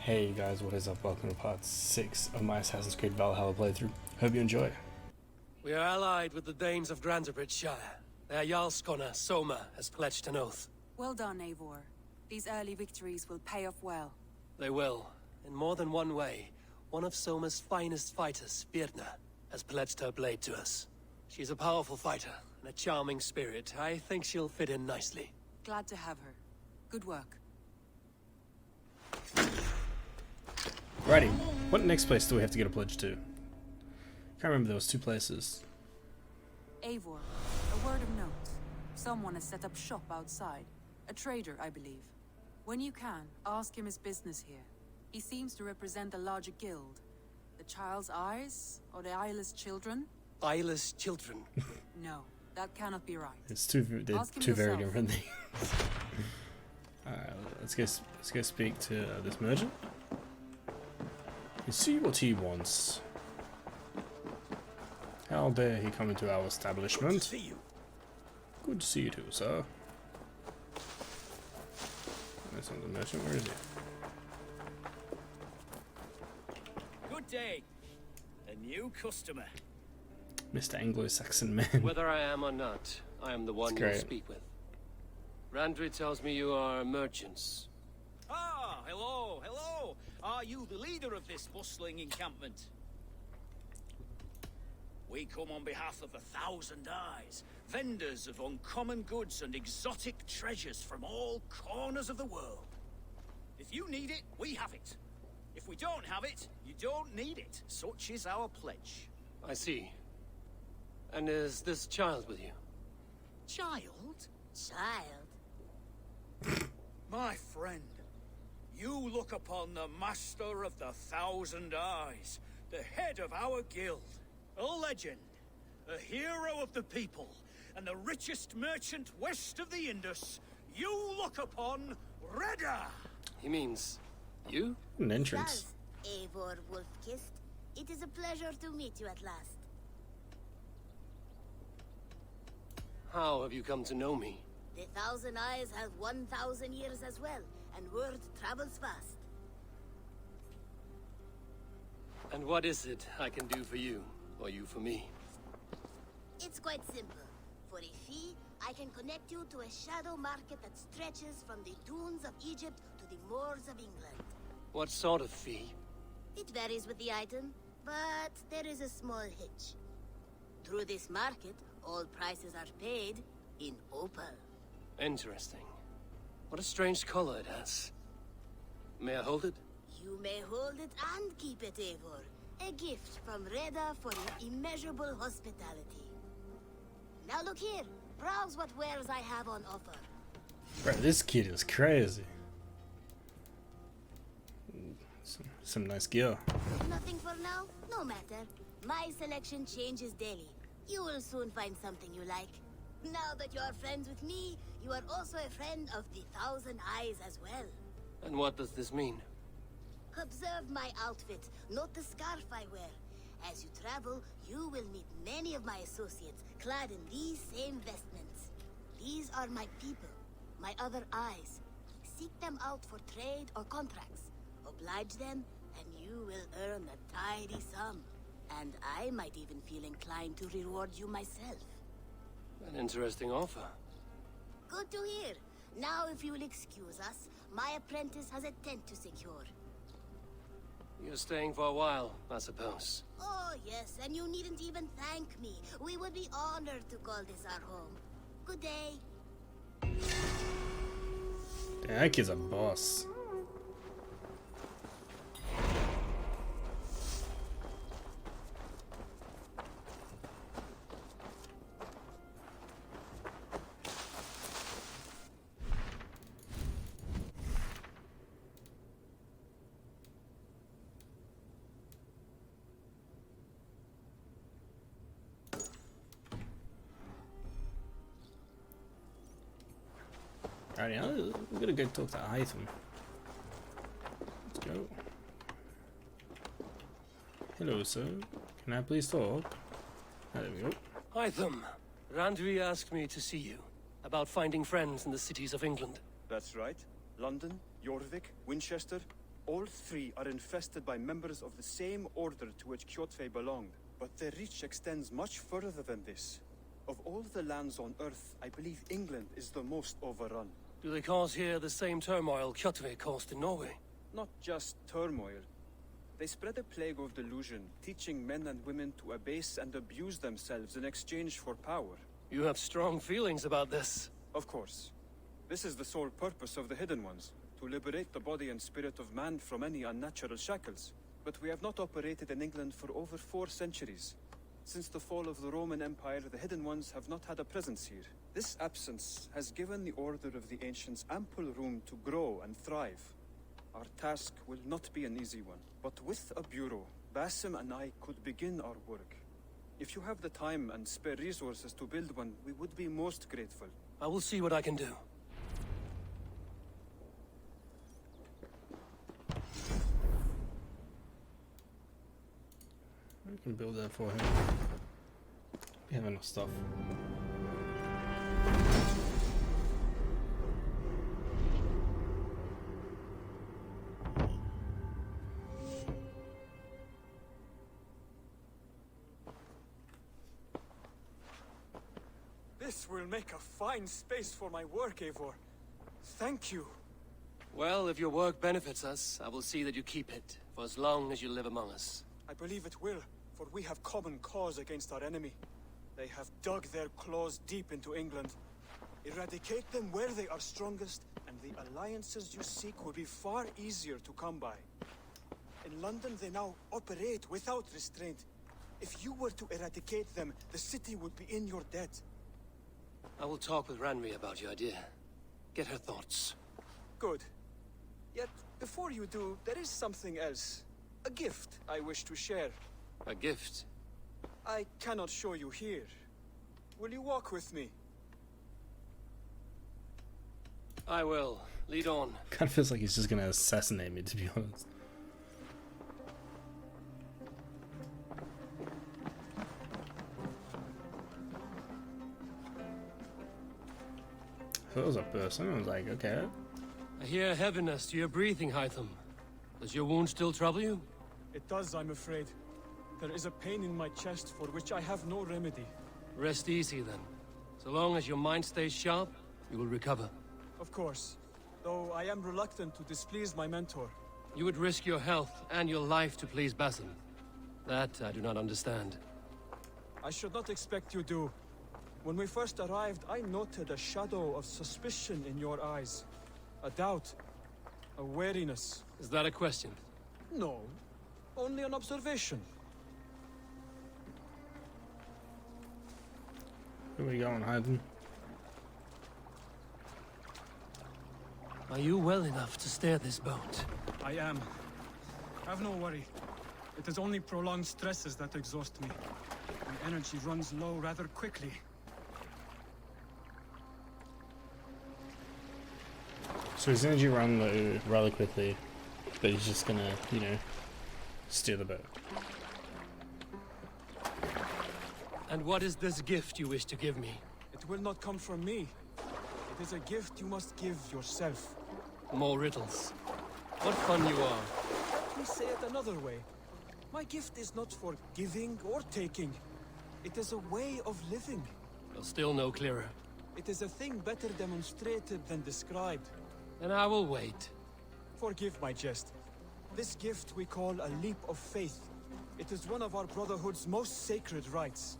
Hey guys, what is up? Welcome to part 6 of my Assassin's Creed Valhalla playthrough. Hope you enjoy. We are allied with the Danes of Shire. Their Jarlskona, Soma, has pledged an oath. Well done, Eivor. These early victories will pay off well. They will. In more than one way, one of Soma's finest fighters, Birna, has pledged her blade to us. She's a powerful fighter and a charming spirit. I think she'll fit in nicely. Glad to have her. Good work. Righty, what next place do we have to get a pledge to? Can't remember, there was 2 places. Eivor, a word of note. Someone has set up shop outside. A trader, I believe. When you can, ask him his business here. He seems to represent a larger guild. The Child's Eyes? Or the Eyeless Children? Eyeless children? No, that cannot be right. They're two very different things. Alright, let's go speak to this merchant. And see what he wants. How dare he come into our establishment? Good to see you. Good to see you too, sir. That's not the merchant, where is he? Good day. A new customer. Mr. Anglo-Saxon man. Whether I am or not, I am the one you'll speak with. Randri tells me you are merchants. Ah, hello, hello. Are you the leader of this bustling encampment? We come on behalf of the Thousand Eyes, vendors of uncommon goods and exotic treasures from all corners of the world. If you need it, we have it. If we don't have it, you don't need it. Such is our pledge. I see. And is this child with you? Child? Child? My friend, you look upon the master of the Thousand Eyes, the head of our guild, a legend, a hero of the people, and the richest merchant west of the Indus. You look upon Reda. He means you? An entrance. Does, Eivor Wolf-Kissed. It is a pleasure to meet you at last. How have you come to know me? The Thousand Eyes have 1,000 years as well, and word travels fast. And what is it I can do for you, or you for me? It's quite simple. For a fee, I can connect you to a shadow market that stretches from the dunes of Egypt to the moors of England. What sort of fee? It varies with the item, but there is a small hitch. Through this market, all prices are paid in opal. Interesting. What a strange color it has. May I hold it? You may hold it and keep it, Eivor. A gift from Reda for your immeasurable hospitality. Now look here. Browse what wares I have on offer. Bro, this kid is crazy. Some nice gear. Nothing for now? No matter. My selection changes daily. You will soon find something you like. Now that you are friends with me, you are also a friend of the Thousand Eyes as well. And what does this mean? Observe my outfit, note the scarf I wear. As you travel, you will meet many of my associates clad in these same vestments. These are my people, my other eyes. Seek them out for trade or contracts. Oblige them, and you will earn a tidy sum. And I might even feel inclined to reward you myself. An interesting offer. Good to hear. Now, if you will excuse us, my apprentice has a tent to secure. You're staying for a while, I suppose. Oh, yes, and you needn't even thank me. We would be honored to call this our home. Good day. Damn, that kid's a boss. Alright, we're gonna go talk to Hytham. Let's go. Hello, sir. Can I please talk? Ah, there we go. Hytham, Randri asked me to see you about finding friends in the cities of England. That's right. London, Jorvik, Winchester. All three are infested by members of the same order to which Kjotve belonged, but their reach extends much further than this. Of all the lands on Earth, I believe England is the most overrun. Do they cause here the same turmoil Kjotve caused in Norway? Not just turmoil. They spread a plague of delusion, teaching men and women to abase and abuse themselves in exchange for power. You have strong feelings about this. Of course. This is the sole purpose of the Hidden Ones, to liberate the body and spirit of man from any unnatural shackles. But we have not operated in England for over 4 centuries. Since the fall of the Roman Empire, the Hidden Ones have not had a presence here. This absence has given the Order of the Ancients ample room to grow and thrive. Our task will not be an easy one, but with a bureau, Basim and I could begin our work. If you have the time and spare resources to build one, we would be most grateful. I will see what I can do. We can build that for him. We have enough stuff. This will make a fine space for my work, Eivor. Thank you. Well, if your work benefits us, I will see that you keep it, for as long as you live among us. I believe it will, for we have common cause against our enemy. They have dug their claws deep into England. Eradicate them where they are strongest, and the alliances you seek will be far easier to come by. In London, they now operate without restraint. If you were to eradicate them, the city would be in your debt. I will talk with Ranri about your idea. Get her thoughts. Good. Yet, before you do, there is something else. A gift I wish to share. A gift? I cannot show you here. Will you walk with me? I will. Lead on. Kind of feels like he's just gonna assassinate me, to be honest. If it was a person, I was like, okay. I hear heaviness to your breathing, Hytham. Does your wound still trouble you? It does, I'm afraid. There is a pain in my chest for which I have no remedy. Rest easy, then. So long as your mind stays sharp, you will recover. Of course. Though I am reluctant to displease my mentor. You would risk your health and your life to please Basim. That I do not understand. I should not expect you do. When we first arrived, I noted a shadow of suspicion in your eyes. A doubt. A wariness. Is that a question? No. Only an observation. Where are we going, Hayden? Are you well enough to steer this boat? I am. Have no worry. It is only prolonged stresses that exhaust me. My energy runs low rather quickly. So his energy run low rather quickly, but he's just gonna, you know, steer the boat. And what is this gift you wish to give me? It will not come from me. It is a gift you must give yourself. More riddles. What fun you are. Let me say it another way. My gift is not for giving or taking. It is a way of living. You're still no clearer. It is a thing better demonstrated than described. Then I will wait. Forgive my jest. This gift we call a leap of faith. It is one of our Brotherhood's most sacred rites.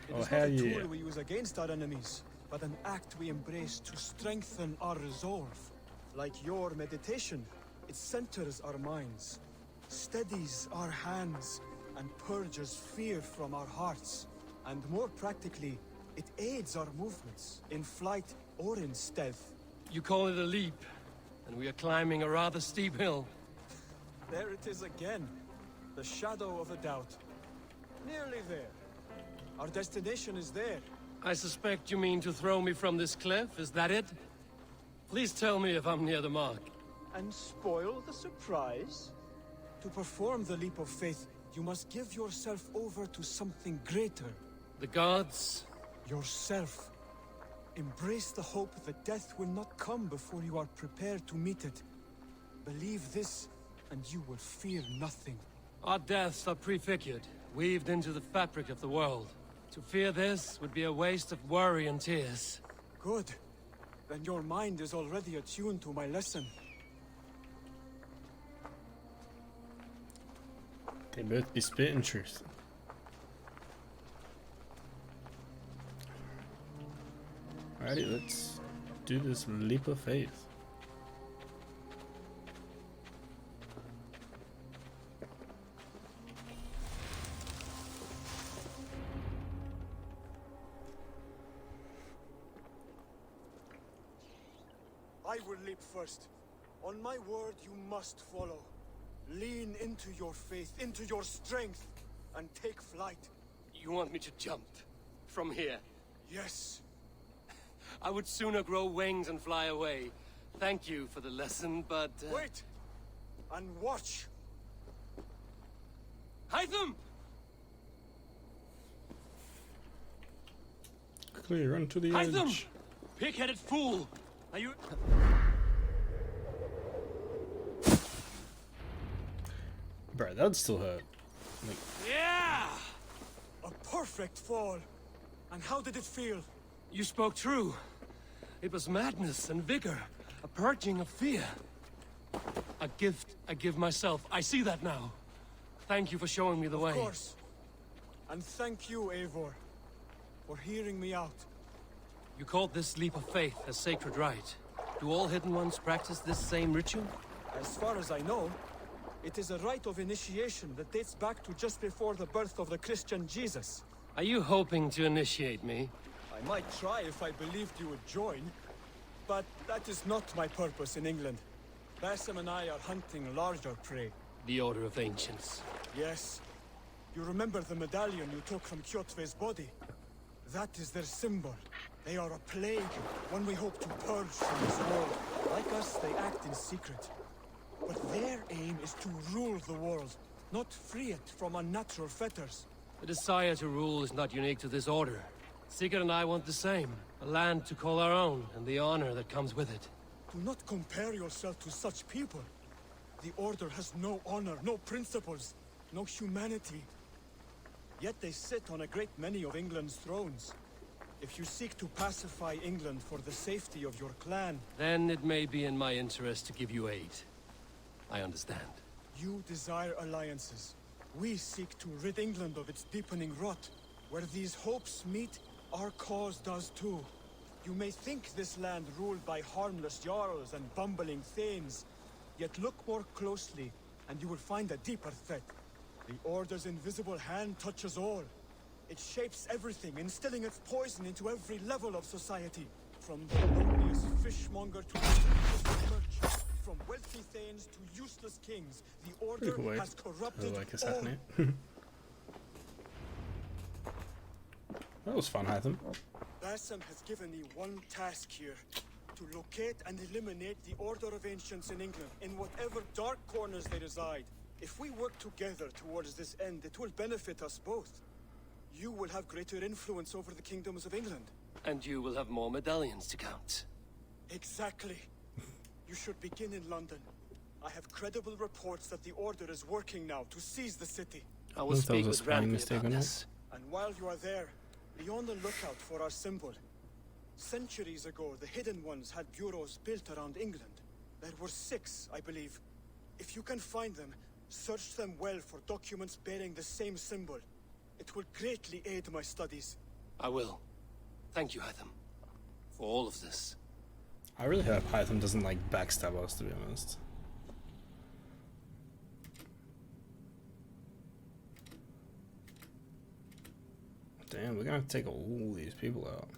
It is not a tool we use against our enemies, but an act we embrace to strengthen our resolve. Like your meditation, it centers our minds, steadies our hands, and purges fear from our hearts. And more practically, it aids our movements, in flight or in stealth. You call it a leap, and we are climbing a rather steep hill. There it is again, the shadow of a doubt. Nearly there. Our destination is there. I suspect you mean to throw me from this cliff, is that it? Please tell me if I'm near the mark. And spoil the surprise? To perform the leap of faith, you must give yourself over to something greater. The gods? Yourself. Embrace the hope that death will not come before you are prepared to meet it. Believe this, and you will fear nothing. Our deaths are prefigured, weaved into the fabric of the world. To fear this would be a waste of worry and tears. Good. Then your mind is already attuned to my lesson. They both be spitting truth. Alrighty, let's do this leap of faith. I will leap first. On my word, you must follow. Lean into your faith, into your strength, and take flight. You want me to jump? From here? Yes. I would sooner grow wings and fly away. Thank you for the lesson, but... Wait! And watch! Hytham! Clear, run to the Hytham! edge. Pig-headed fool! Are you... Bro, that'd still hurt. Like, Yeah! A perfect fall! And how did it feel? You spoke true. It was madness and vigor. A purging of fear. A gift I give myself. I see that now. Thank you for showing me the way. Of course. And thank you, Eivor, for hearing me out. You called this leap of faith a sacred rite. Do all Hidden Ones practice this same ritual? As far as I know, it is a rite of initiation that dates back to just before the birth of the Christian Jesus. Are you hoping to initiate me? I might try if I believed you would join, but that is not my purpose in England. Basim and I are hunting larger prey. The Order of Ancients. Yes. You remember the medallion you took from Kjotve's body? That is their symbol. They are a plague, one we hope to purge from this world. Like us, they act in secret. But their aim is to rule the world, not free it from unnatural fetters. The desire to rule is not unique to this order. Sigurd and I want the same. A land to call our own, and the honor that comes with it. Do not compare yourself to such people. The Order has no honor, no principles, no humanity. Yet they sit on a great many of England's thrones. If you seek to pacify England for the safety of your clan... Then it may be in my interest to give you aid. I understand. You desire alliances. We seek to rid England of its deepening rot. Where these hopes meet, our cause does too. You may think this land ruled by harmless jarls and bumbling thanes. Yet look more closely, and you will find a deeper threat. The Order's invisible hand touches all. It shapes everything, instilling its poison into every level of society. From the loneliest fishmonger to the richest merchant. From wealthy thanes to useless kings, the Order cool way has corrupted like all. assassinate. That was fun, Hytham. Basim has given me one task here. To locate and eliminate the Order of Ancients in England, in whatever dark corners they reside. If we work together towards this end, it will benefit us both. You will have greater influence over the kingdoms of England. And you will have more medallions to count. Exactly. You should begin in London. I have credible reports that the Order is working now to seize the city. I will If that speak was a with spelling Randy mistake about or not. this. And while you are there, be on the lookout for our symbol. Centuries ago, the Hidden Ones had bureaus built around England. There were 6, I believe. If you can find them, search them well for documents bearing the same symbol. It will greatly aid my studies. I will. Thank you, Hytham, for all of this. I really hope Hytham doesn't like backstab us, to be honest. Damn, we're gonna have to take all these people out.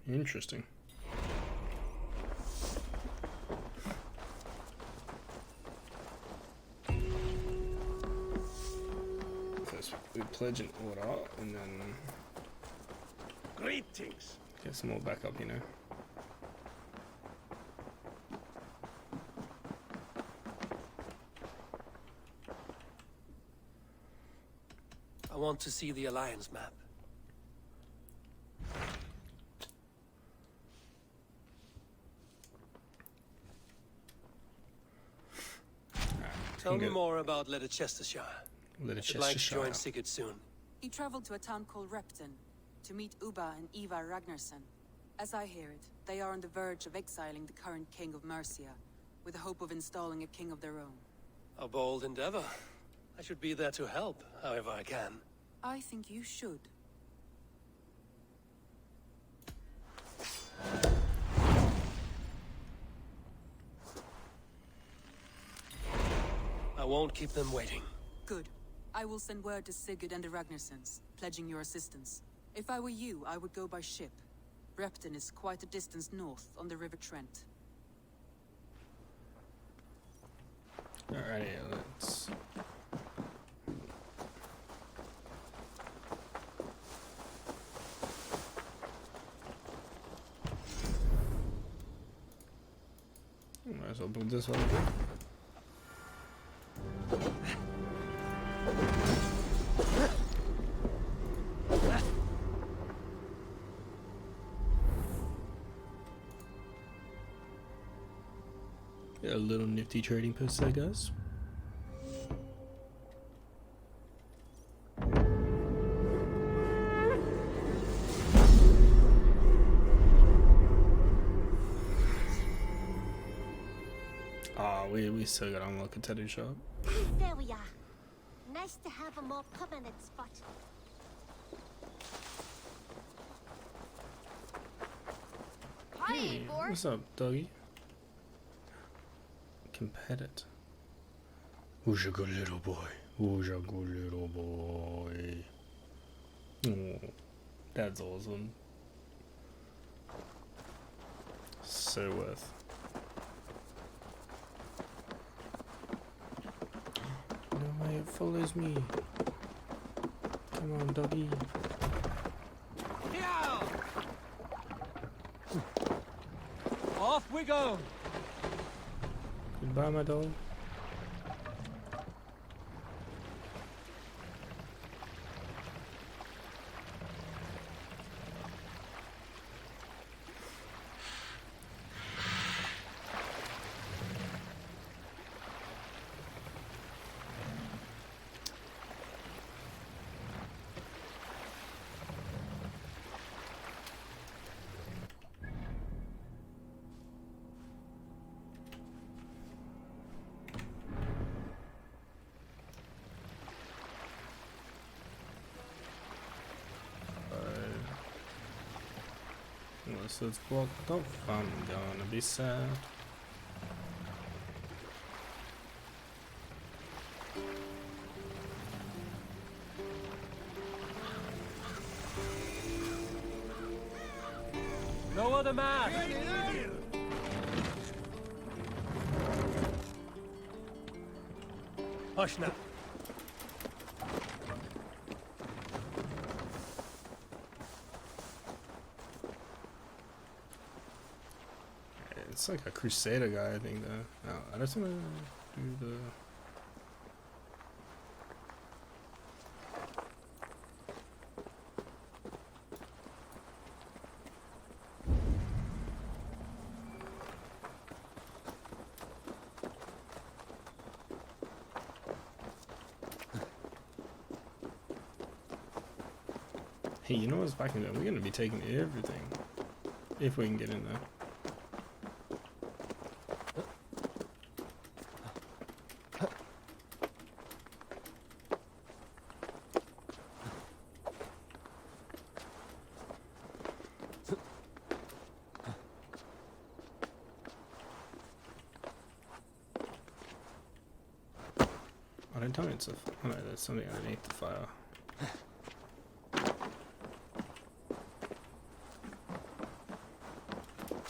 Interesting. First, we pledge an order, and then Greetings. get some more backup, you know. I want to see the Alliance map. Tell me more about Leicestershire. I'd like to join Sigurd soon. He traveled to a town called Repton to meet Ubba and Ivar Ragnarsson. As I hear it, they are on the verge of exiling the current king of Mercia, with the hope of installing a king of their own. A bold endeavor. I should be there to help, however I can. I think you should. I won't keep them waiting. Good. I will send word to Sigurd and the Ragnarssons, pledging your assistance. If I were you, I would go by ship. Repton is quite a distance north on the River Trent. Alrighty, let's... Might as well put this one here. A little nifty trading post there, guys. Ah, we still got unlock a tattoo shop. There we are. Nice to have a more permanent spot. Hey, what's up, doggy? Competitor. Who's your good little boy? Who's your good little boy? Oh, that's awesome. So worth. No way, it follows me. Come on, doggy. Off we go! Goodbye, my dog. Unless it's blocked off, I'm gonna be sad. No other man! Hush now. It's like a Crusader guy, I think, though. Oh, I just want to do the... Hey, you know what's back in there? We're going to be taking everything. If we can get in there. Oh, don't tell me it's a... Oh no, there's something underneath the fire.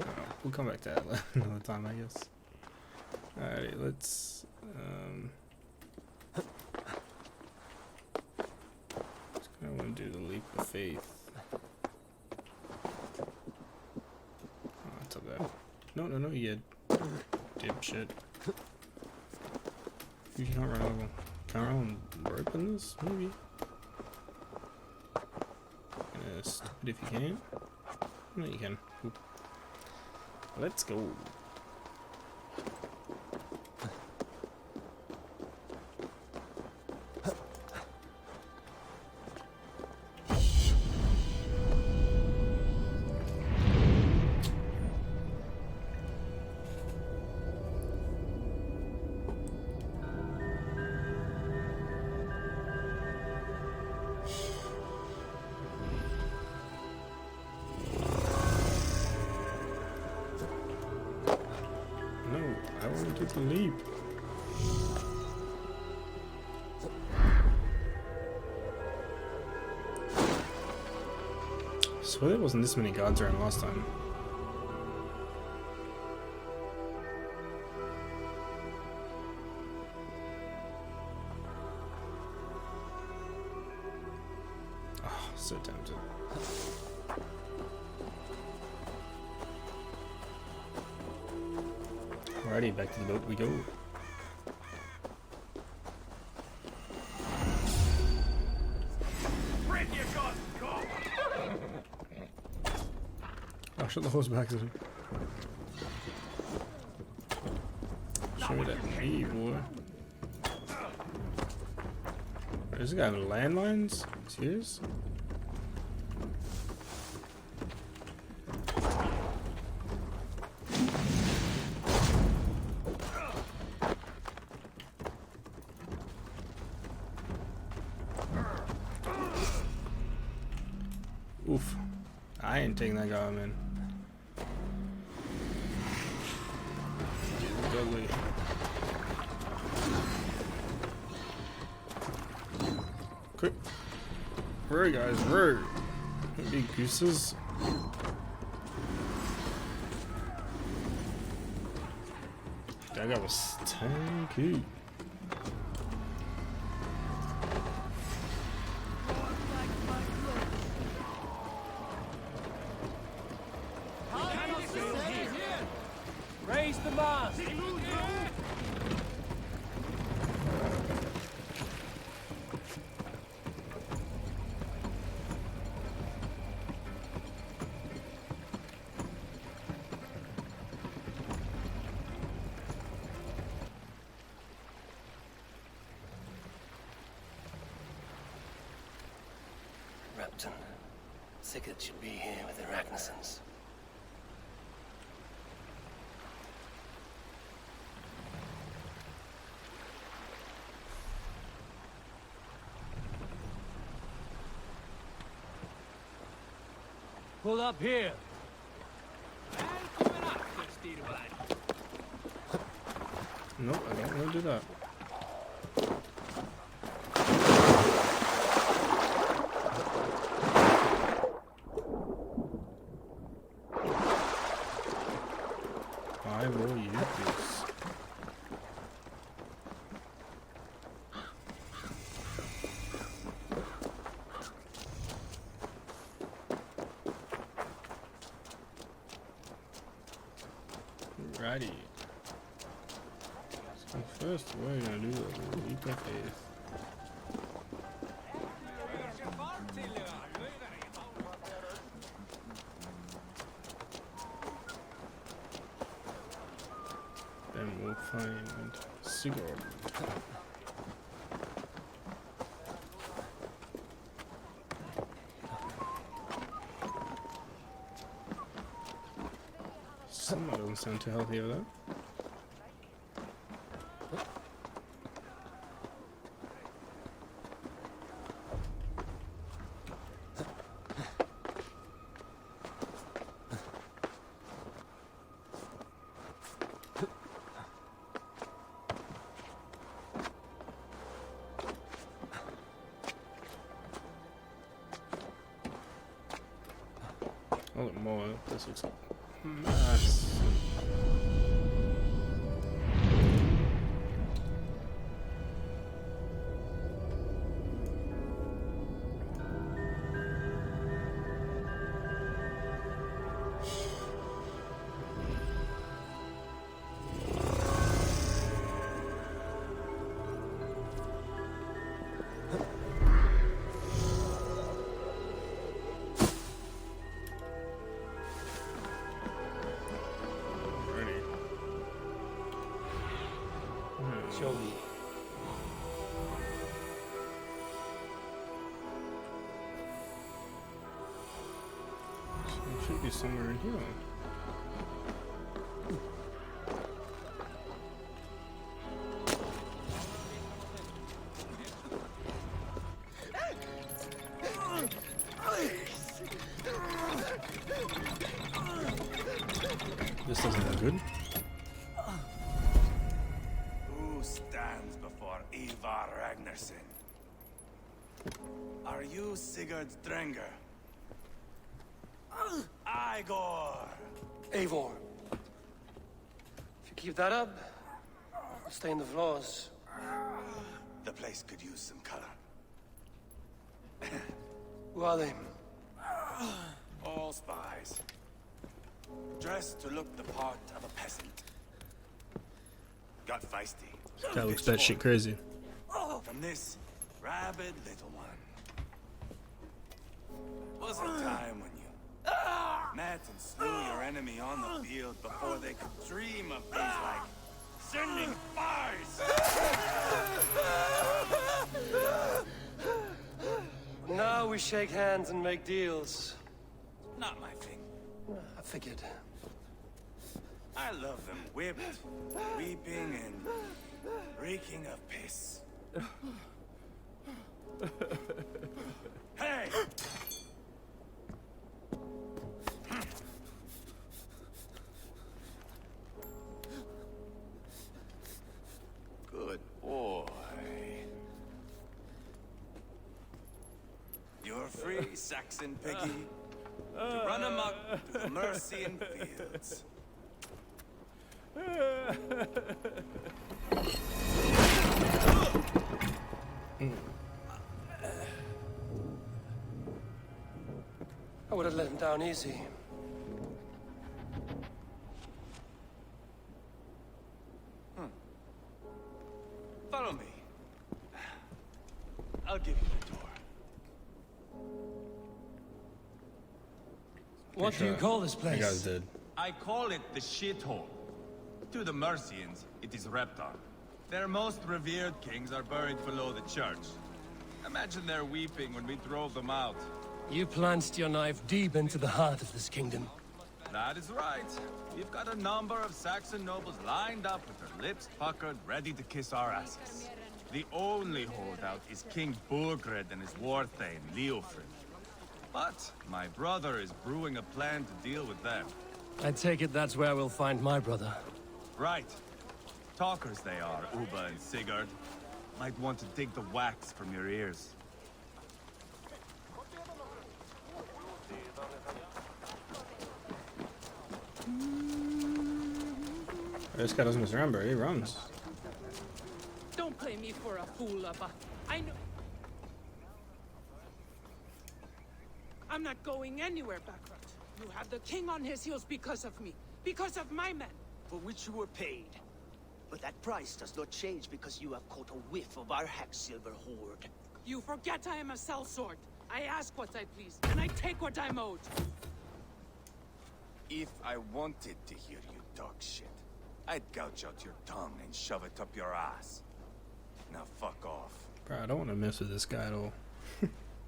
Oh, we'll come back to that another time, I guess. Alrighty, let's... just gonna want to do the leap of faith. Oh, that's up there. No, you dipshit. You cannot run over. Can I run rope in this? Maybe. stupid if you can. No, you can. Cool. Let's go. I want to leap. I swear there wasn't this many guards around last time. Oh, so tempted. Alrighty, back to the boat we go. Oh, shut the horse back. Show me that knee, boy. Is this guy with landmines? Serious? Oof. I ain't taking that guy, man. Deadly. Quick. Hurry, guys, hurry. Big gooses. That guy was tanky. Raise the mast! Repton. Sigurd should be here with the Ragnarsons. Pull up here. Nope, I don't want to do that. I will use this. Righty. So first we're gonna do a leap of faith. Then we'll find Sigurd. Someone doesn't sound too healthy over there. Oh, more. This looks nice. Show me. It should be somewhere in here. This doesn't look good. Who stands before Ivar Ragnarsson? Are you Sigurd Drenger? Igor! Eivor. If you keep that up, I'll stain the floors. The place could use some color. Who are they? All spies. Dressed to look the part of a peasant. Got feisty. That looks batshit crazy. From this rabid little one. Was a time when you met and slew your enemy on the field before they could dream of things like sending spies. Now we shake hands and make deals. Not my thing. I figured. I love them whipped, weeping, and reeking of piss. Hey! Good boy. You're free, Saxon piggy, to run amok through the Mercian fields. I would have let him down easy. Follow me. I'll give you the door. What do you call this That guy's place? dead. I call it the shithole. To the Mercians, it is Reptar. Their most revered kings are buried below the church. Imagine their weeping when we drove them out. You plunged your knife deep into the heart of this kingdom. That is right. We've got a number of Saxon nobles lined up with their lips puckered, ready to kiss our asses. The only holdout is King Burgred and his war thane, Leofrid. But my brother is brewing a plan to deal with them. I take it that's where we'll find my brother. Right. Talkers they are, Uba and Sigurd. Might want to dig the wax from your ears. This guy doesn't remember. He runs. Don't play me for a fool, Abba. I know. I'm not going anywhere backward. You have the king on his heels because of me. Because of my men. For which you were paid. But that price does not change because you have caught a whiff of our Hacksilver hoard. You forget I am a sellsword. I ask what I please, and I take what I'm owed. If I wanted to hear you talk shit, I'd gouge out your tongue and shove it up your ass. Now fuck off. Bro, I don't want to mess with this guy at all.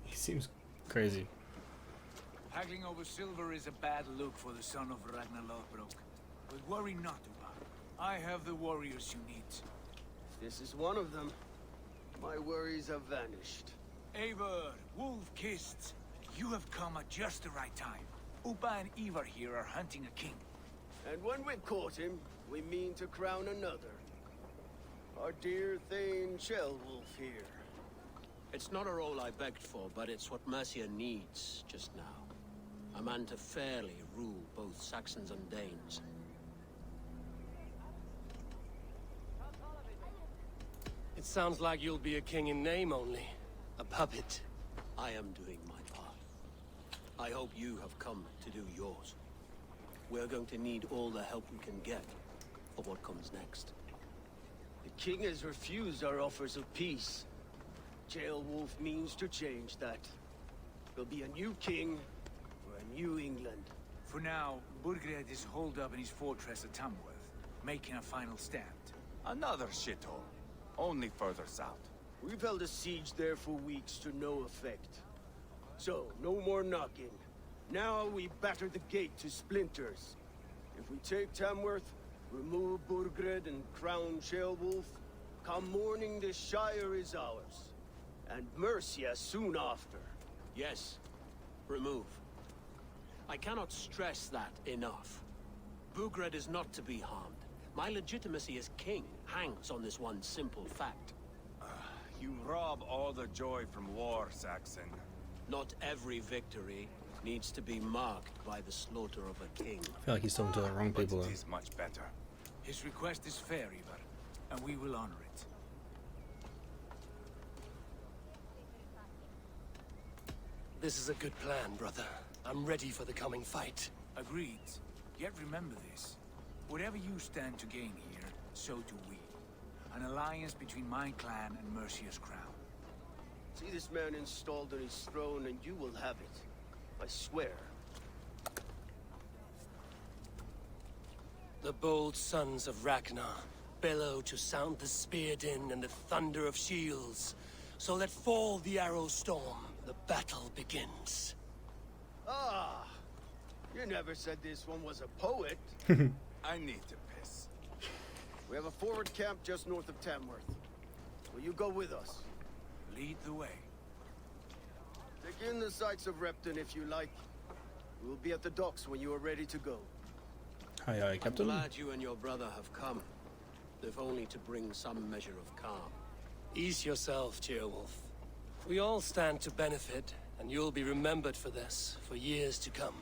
He seems crazy. Haggling over silver is a bad look for the son of Ragnar Lothbrok. But worry not, Uba. I have the warriors you need. This is one of them. My worries have vanished. Eivor, wolf-kissed, you have come at just the right time. Uba and Ivar here are hunting a king. And when we've caught him, we mean to crown another. Our dear Thane Shelwolf here. It's not a role I begged for, but it's what Mercia needs just now. A man to fairly rule both Saxons and Danes. It sounds like you'll be a king in name only. A puppet. I am doing my part. I hope you have come to do yours. We're going to need all the help we can get for what comes next. The king has refused our offers of peace. Jailwolf means to change that. There'll be a new king for a new England. For now, Burgred is holed up in his fortress at Tamworth, making a final stand. Another shithole. Only further south. We've held a siege there for weeks to no effect. So, no more knocking. Now we batter the gate to splinters. If we take Tamworth, remove Burgred and crown Ceolwulf, come morning the Shire is ours. And Mercia soon after. Yes, remove. I cannot stress that enough. Burgred is not to be harmed. My legitimacy as king hangs on this one simple fact. You rob all the joy from war, Saxon. Not every victory needs to be marked by the slaughter of a king. I feel like he's talking to the wrong people. But it is much better. His request is fair, Ivar, and we will honor it. This is a good plan, brother. I'm ready for the coming fight. Agreed. Yet remember this. Whatever you stand to gain here, so do we. An alliance between my clan and Mercia's crown. See this man installed on his throne and you will have it. I swear. The bold sons of Ragnar bellow to sound the spear din and the thunder of shields. So let fall the arrow storm. The battle begins. Ah! You never said this one was a poet. I need to piss. We have a forward camp just north of Tamworth. Will you go with us? Lead the way. Take in the sights of Repton if you like. We will be at the docks when you are ready to go. Aye, aye, Captain. I'm glad you and your brother have come, if only to bring some measure of calm. Ease yourself, Ceolwulf. We all stand to benefit, and you'll be remembered for this, for years to come.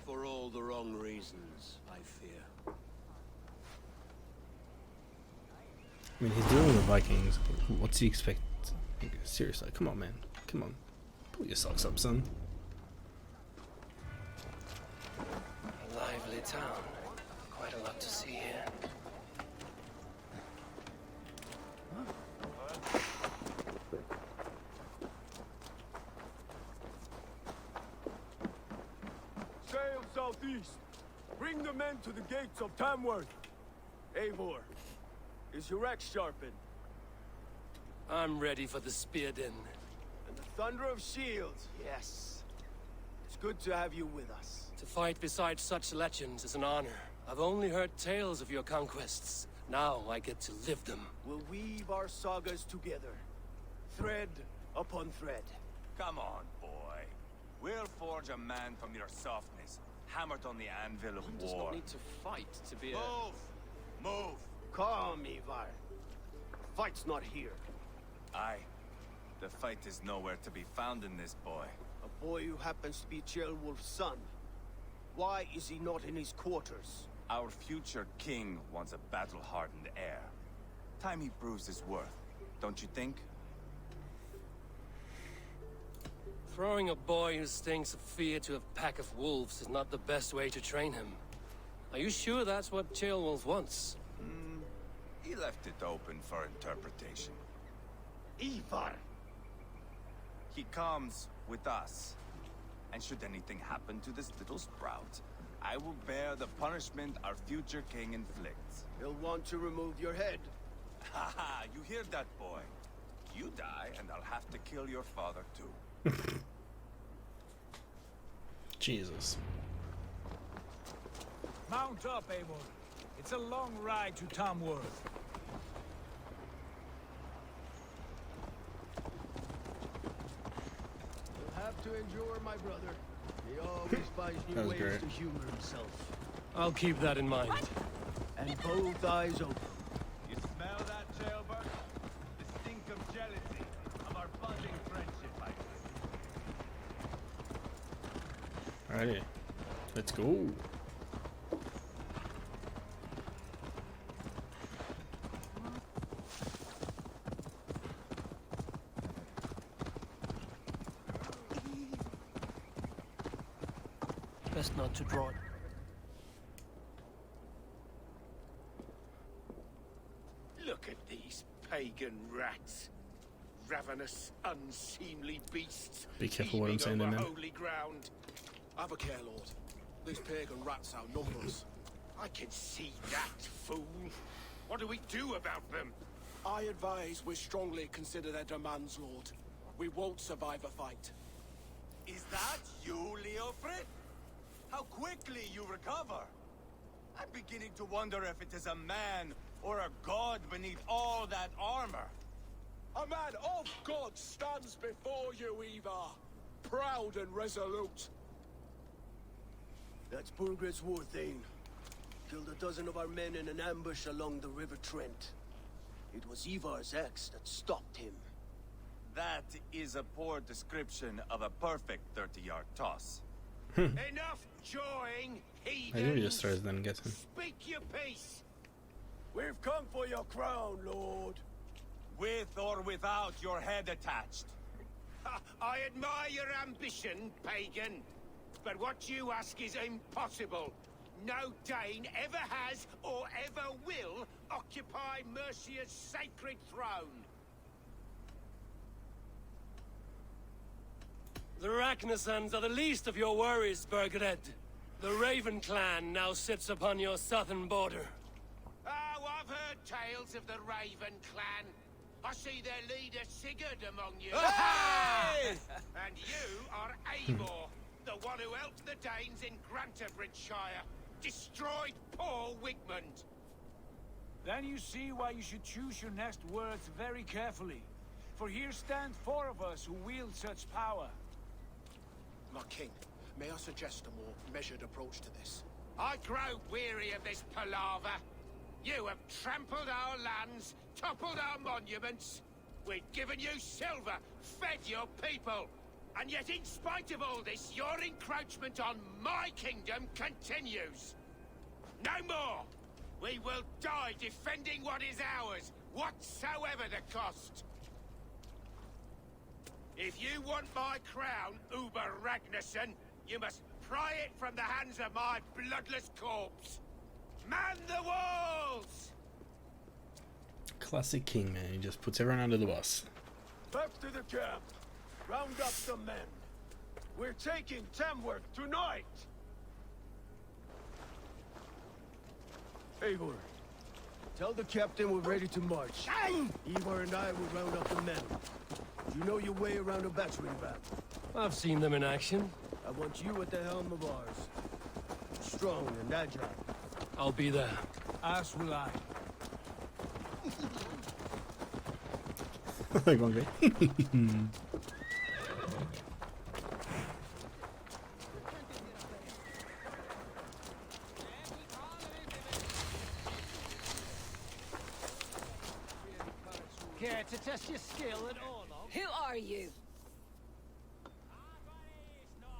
For all the wrong reasons, I fear. I mean, he's dealing with Vikings. What's he expect? Seriously, come on, man. Come on. Pull your socks up, son. A lively town. Quite a lot to see here. Sail southeast. Bring the men to the gates of Tamworth. Eivor, is your axe sharpened? I'm ready for the spear din. And the thunder of shields, yes. It's good to have you with us. To fight beside such legends is an honor. I've only heard tales of your conquests. Now I get to live them. We'll weave our sagas together. Thread upon thread. Come on, boy. We'll forge a man from your softness, hammered on the anvil of One war. does not need to fight to be a... Move! Move! Calm, Ivar. Fight's not here. Aye. The fight is nowhere to be found in this boy. A boy who happens to be Ceolwulf's son. Why is he not in his quarters? Our future king wants a battle-hardened heir. Time he proves his worth, don't you think? Throwing a boy who stinks of fear to a pack of wolves is not the best way to train him. Are you sure that's what Ceolwulf wants? He left it open for interpretation. Ivar! He comes with us. And should anything happen to this little sprout, I will bear the punishment our future king inflicts. He'll want to remove your head. Ha ha! You hear that, boy? You die, and I'll have to kill your father, too. Jesus. Mount up, Eivor. It's a long ride to Tamworth. You'll have to endure my brother. He always finds That new was ways great. to humor himself. I'll keep that in mind. And both eyes open. You smell that, Jailbird? The stink of jealousy, of our budding friendship, I Alrighty. Let's go. Best not to draw it. Look at these pagan rats. Ravenous, unseemly beasts. Be careful what I'm heaving saying there, over man. holy ground. Have a care, Lord. These pagan rats outnumber us. I can see that, fool. What do we do about them? I advise we strongly consider their demands, Lord. We won't survive a fight. Is that you, Leofrid? How quickly you recover! I'm beginning to wonder if it is a man or a god beneath all that armor. A man of God stands before you, Eva. Proud and resolute. That's Burgred's Warthane. Killed a dozen of our men in an ambush along the River Trent. It was Ivar's axe that stopped him. That is a poor description of a perfect 30-yard toss. Enough jawing, I think we just started then get him. Speak your piece. We've come for your crown, Lord. With or without your head attached. I admire your ambition, pagan. But what you ask is impossible. No Dane ever has or ever will occupy Mercia's sacred throne. The Ragnarsons are the least of your worries, Burgred. The Raven clan now sits upon your southern border. Oh, I've heard tales of the Raven clan. I see their leader Sigurd among you. Hey! And you are Eivor, the one who helped the Danes in Grantabridgeshire. Destroyed poor Wigmund. Then you see why you should choose your next words very carefully. For here stand 4 of us who wield such power. My king, may I suggest a more measured approach to this? I grow weary of this palaver. You have trampled our lands, toppled our monuments. We've given you silver, fed your people. And yet in spite of all this, your encroachment on my kingdom continues. No more! We will die defending what is ours, whatsoever the cost. If you want my crown, Uber Ragnarsson, you must pry it from the hands of my bloodless corpse. Man the walls! Classic king, man. He just puts everyone under the bus. Back to the camp. Round up the men. We're taking Tamworth tonight! Eivor, tell the captain we're ready to march. Ivar and I will round up the men. You know your way around a battering ram. I've seen them in action. I want you at the helm of ours. Strong and agile. I'll be there. As will I. Go on, Gray. Care to test your skill at all? Who are you?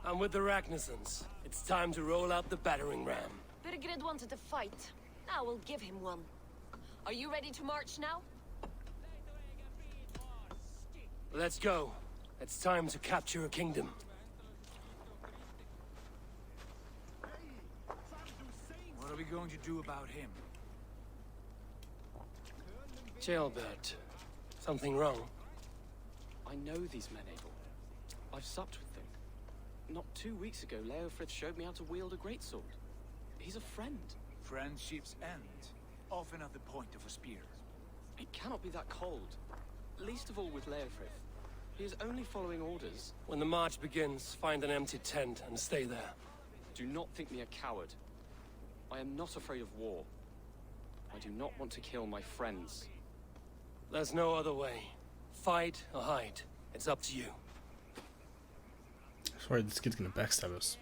I'm with the Ragnarsons. It's time to roll out the battering ram. Burgred wanted to fight. Now we'll give him one. Are you ready to march now? Let's go. It's time to capture a kingdom. What are we going to do about him? Jailbird. Something wrong? I know these men, Abel. I've supped with them. Not 2 weeks ago, Leofrid showed me how to wield a greatsword. He's a friend. Friendships end, often at the point of a spear. It cannot be that cold. Least of all with Leofrid. He is only following orders. When the march begins, find an empty tent and stay there. Do not think me a coward. I am not afraid of war. I do not want to kill my friends. There's no other way. Fight or hide. It's up to you. I swear this kid's gonna backstab us.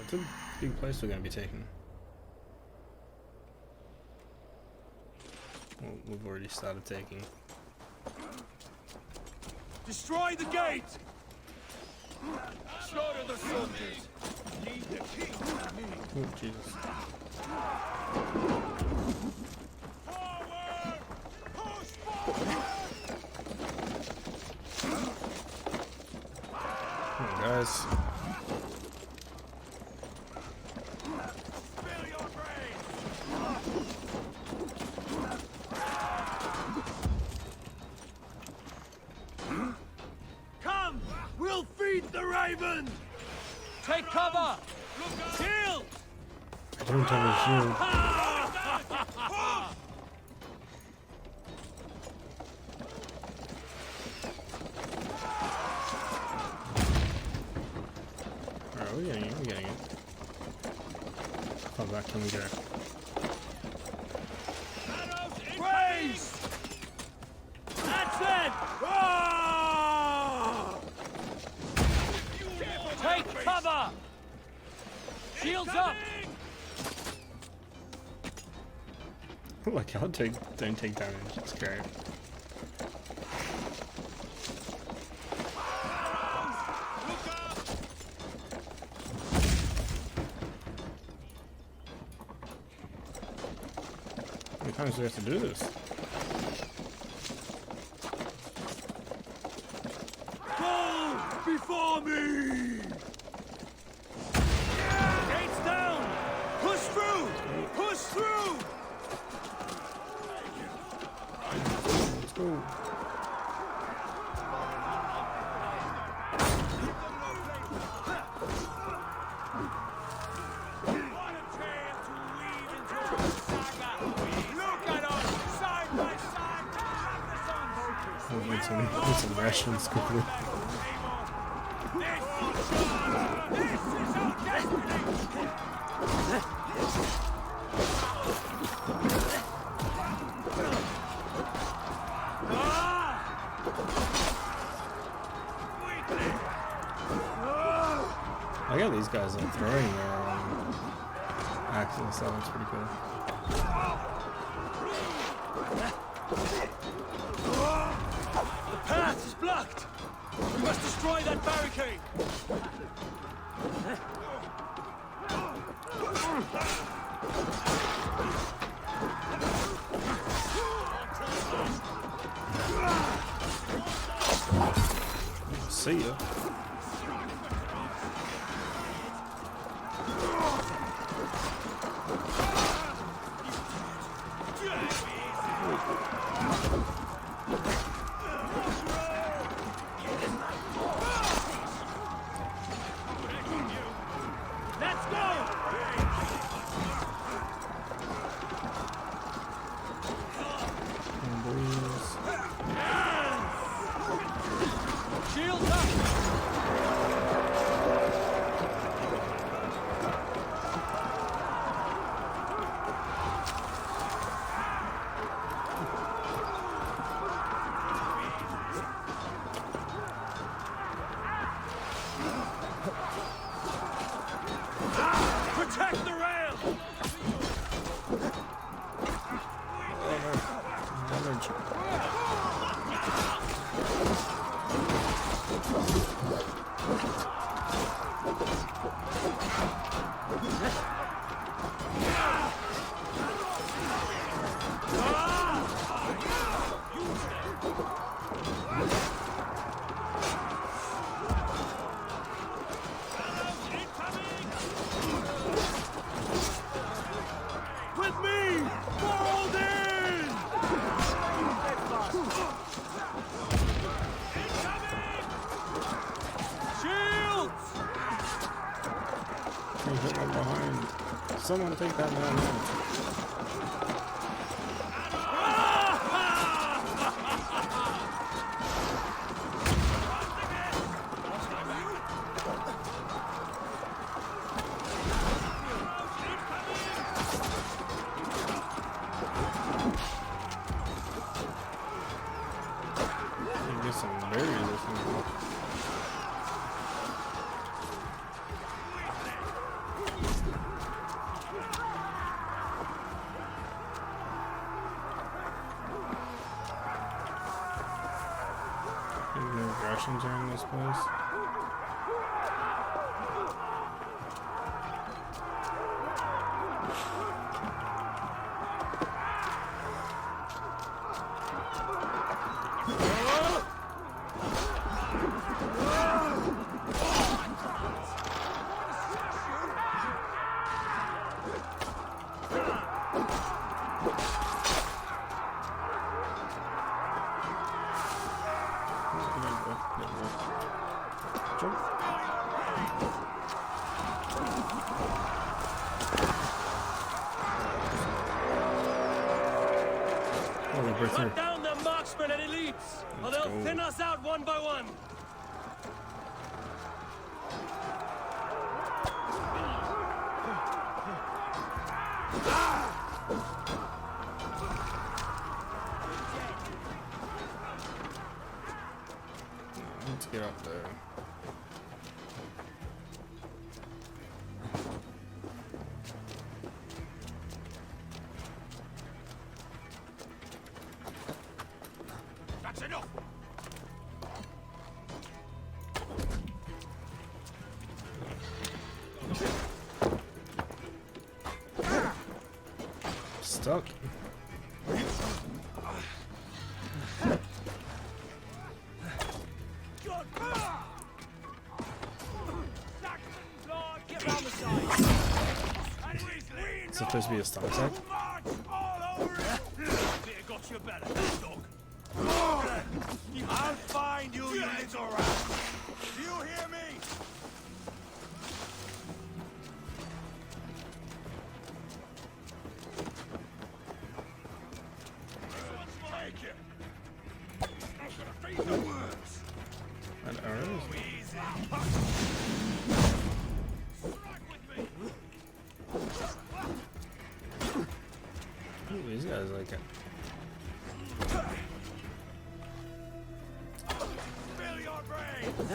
It's a big place we're going to be taking. Well, we've already started taking. Destroy the gate! Slaughter the soldiers! Lead the king with me! Oh, Jesus. Forward! Push forward! Come on, guys. Come! We'll feed the raven! Take cover! Shield! I don't have a shield. Alright, we're getting it, we're getting it. How back can we go? Raise! That's it! Ah! Take cover! Shields up! Like, don't take damage, it's great. How many times do we have to do this? Go before me! Gates down! Push through! Push through! Let's go. Need some rations quickly. I got these guys like throwing their axes, so that's pretty cool. The path is blocked! We must destroy that barricade! See ya. Let's go! Shields up! Protect the rail! Damage. With me! Fold in! Shields! Can't hit one behind. Someone take that man out. Get some berries or something. No rations are in this place. Jump. Oh, we break through. Cut down the marksmen and elites, or Let's they'll go. thin us out one by one. Let's get up there. That's enough! Stuck. It's supposed to be a stun attack. Got your better, dog. I'll find you, you little rat. Do you hear me? Take it. I'm gonna feed the worms. And arrows. Ooh, these guys like it. Spill your brains.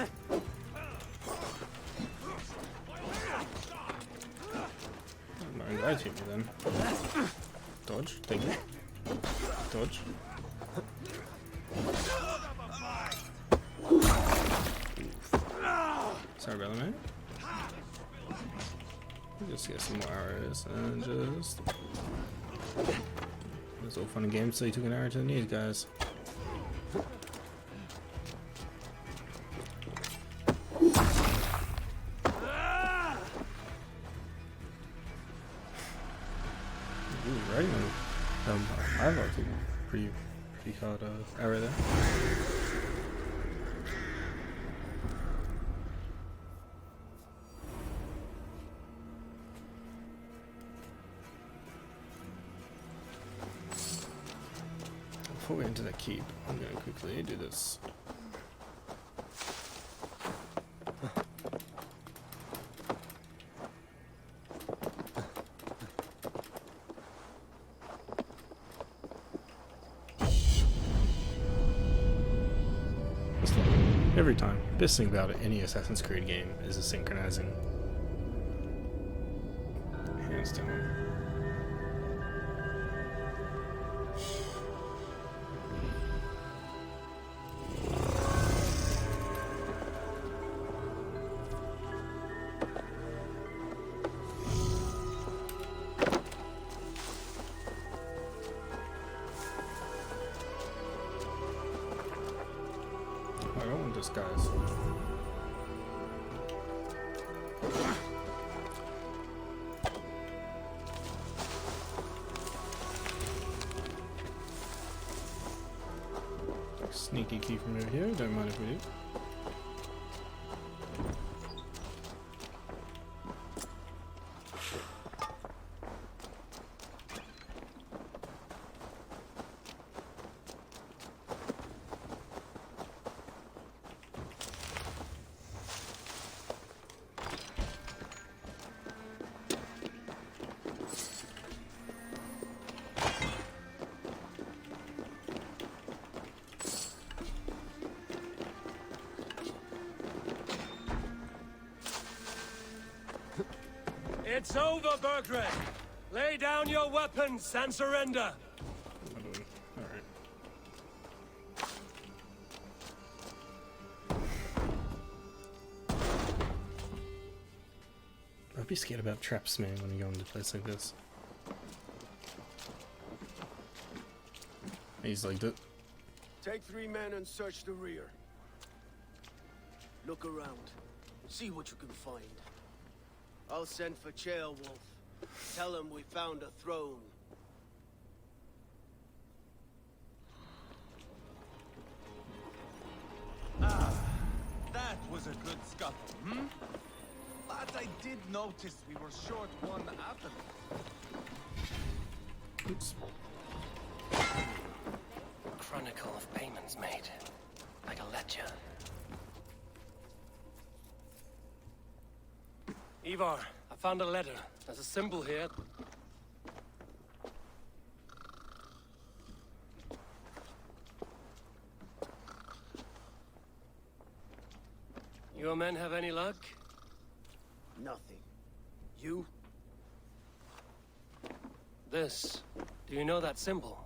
I'm glad you me then. Dodge, thank you. Dodge. Sorry about that, mate. Just get some more arrows and just. It's all fun and games, so you took an arrow to the knees, guys. Ooh, right on. I've got a pretty hard arrow there. Before we enter the keep, I'm going to quickly do this. Every time. Best thing about any Assassin's Creed game is the synchronizing. Hands down. I don't want this, guys. Sneaky key from over here, don't mind if we do. It's over, Burgred. Lay down your weapons and surrender. Alright. I'd be scared about traps, man, when you go into a place like this. He's like that. Take 3 men and search the rear. Look around. See what you can find. I'll send for Ceolwulf. Tell him we found a throne. Ah, was a good scuffle, hmm? But I did notice we were short one athlete. Oops. Chronicle of payments made. Like a ledger. Ivar, I found a letter. There's a symbol here. Your men have any luck? Nothing. You? This. Do you know that symbol?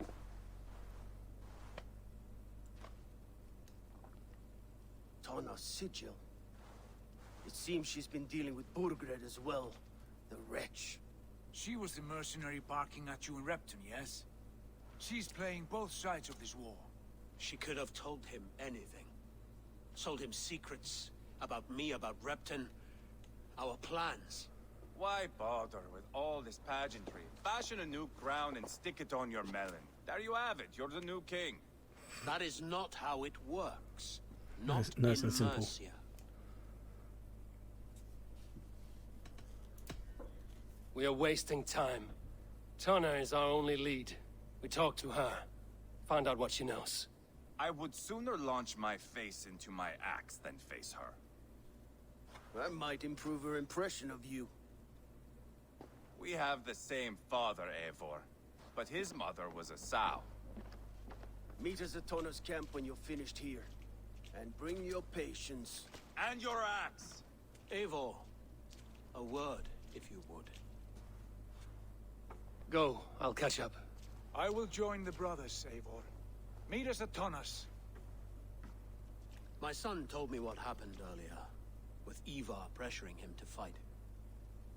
Tana's sigil. It seems she's been dealing with Burgred as well. The wretch. She was the mercenary barking at you in Repton, yes? She's playing both sides of this war. She could have told him anything. Sold him secrets about me, about Repton, our plans. Why bother with all this pageantry? Fashion a new crown and stick it on your melon. There you have it. You're the new king. That is not how it works. Not Nice in and simple. Mercia. We are wasting time. Tana is our only lead. We talk to her. Find out what she knows. I would sooner launch my face into my axe than face her. That might improve her impression of you. We have the same father, Eivor, but his mother was a sow. Meet us at Tana's camp when you're finished here. And bring your patience. And your axe! Eivor, a word, if you would. Go, I'll catch up. I will join the brothers, Eivor. Meet us at Tana's. My son told me what happened earlier, with Ivar pressuring him to fight.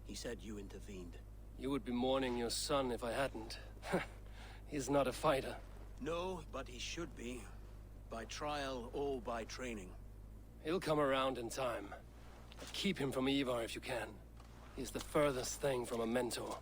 He said you intervened. You would be mourning your son if I hadn't. He's not a fighter. No, but he should be. By trial or by training. He'll come around in time. But keep him from Ivar if you can. He's the furthest thing from a mentor.